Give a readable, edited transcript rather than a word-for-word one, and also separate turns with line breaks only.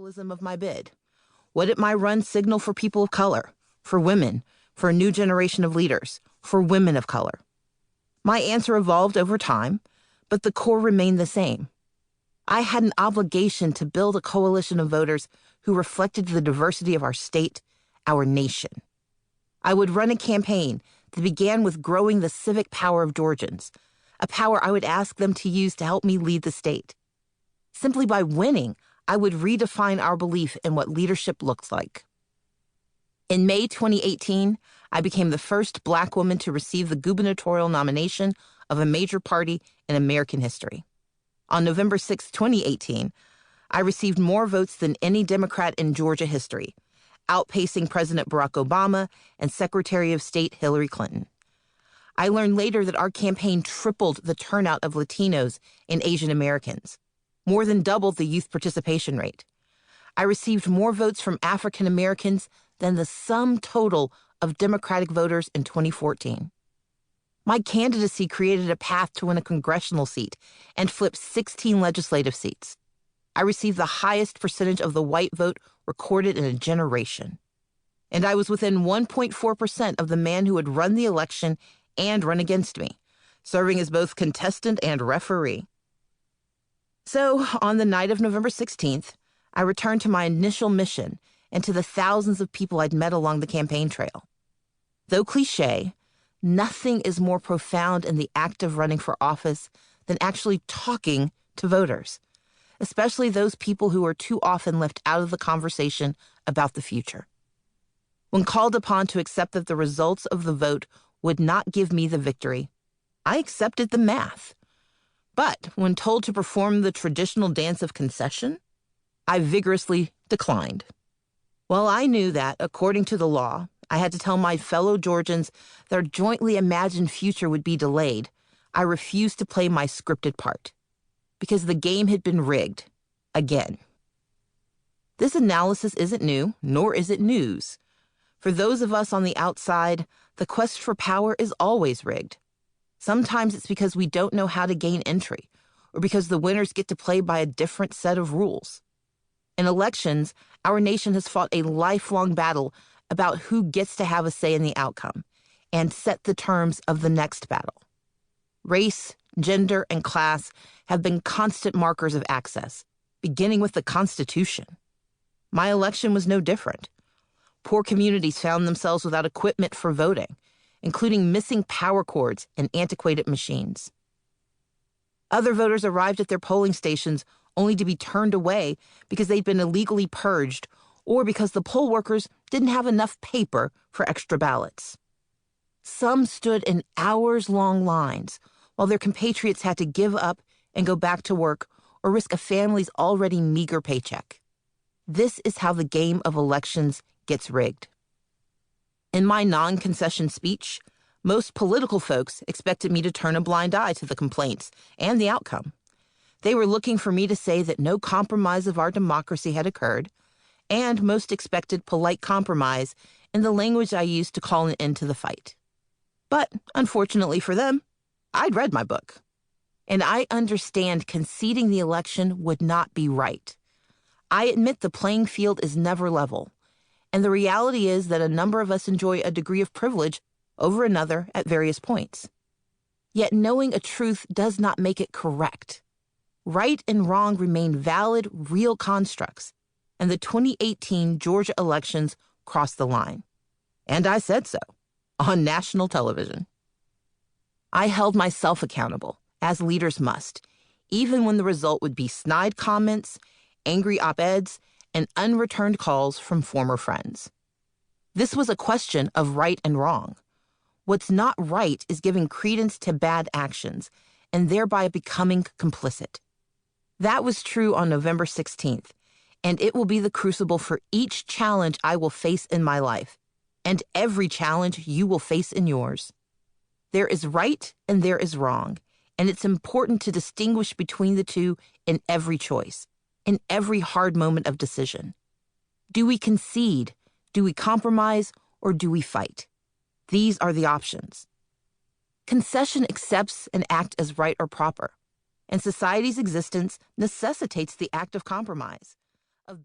symbolism of my bid? What did my run signal for people of color, for women, for a new generation of leaders, for women of color? My answer evolved over time, but the core remained the same. I had an obligation to build a coalition of voters who reflected the diversity of our state, our nation. I would run a campaign that began with growing the civic power of Georgians, a power I would ask them to use to help me lead the state. Simply by winning, I would redefine our belief in what leadership looks like. In May 2018, I became the first Black woman to receive the gubernatorial nomination of a major party in American history. On November 6, 2018, I received more votes than any Democrat in Georgia history, outpacing President Barack Obama and Secretary of State Hillary Clinton. I learned later that our campaign tripled the turnout of Latinos and Asian Americans, more than doubled the youth participation rate. I received more votes from African Americans than the sum total of Democratic voters in 2014. My candidacy created a path to win a congressional seat and flip 16 legislative seats. I received the highest percentage of the white vote recorded in a generation. And I was within 1.4% of the man who would run the election and run against me, serving as both contestant and referee. So, on the night of November 16th, I returned to my initial mission and to the thousands of people I'd met along the campaign trail. Though cliché, nothing is more profound in the act of running for office than actually talking to voters, especially those people who are too often left out of the conversation about the future. When called upon to accept that the results of the vote would not give me the victory, I accepted the math. But when told to perform the traditional dance of concession, I vigorously declined. Well, I knew that, according to the law, I had to tell my fellow Georgians their jointly imagined future would be delayed. I refused to play my scripted part, because the game had been rigged, again. This analysis isn't new, nor is it news. For those of us on the outside, the quest for power is always rigged. Sometimes it's because we don't know how to gain entry, or because the winners get to play by a different set of rules. In elections, our nation has fought a lifelong battle about who gets to have a say in the outcome, and set the terms of the next battle. Race, gender, and class have been constant markers of access, beginning with the Constitution. My election was no different. Poor communities found themselves without equipment for voting, including missing power cords and antiquated machines. Other voters arrived at their polling stations only to be turned away because they'd been illegally purged or because the poll workers didn't have enough paper for extra ballots. Some stood in hours-long lines while their compatriots had to give up and go back to work or risk a family's already meager paycheck. This is how the game of elections gets rigged. In my non-concession speech, most political folks expected me to turn a blind eye to the complaints and the outcome. They were looking for me to say that no compromise of our democracy had occurred, and most expected polite compromise in the language I used to call an end to the fight. But, unfortunately for them, I'd read my book. And I understand conceding the election would not be right. I admit the playing field is never level, and the reality is that a number of us enjoy a degree of privilege over another at various points. Yet knowing a truth does not make it correct. Right and wrong remain valid, real constructs, and the 2018 Georgia elections crossed the line. And I said so, on national television. I held myself accountable, as leaders must, even when the result would be snide comments, angry op-eds, and unreturned calls from former friends. This was a question of right and wrong. What's not right is giving credence to bad actions and thereby becoming complicit. That was true on November 16th, and it will be the crucible for each challenge I will face in my life, and every challenge you will face in yours. There is right and there is wrong, and it's important to distinguish between the two in every choice, in every hard moment of decision. Do we concede? Do we compromise? Or do we fight? These are the options. Concession accepts an act as right or proper, and society's existence necessitates the act of compromise, of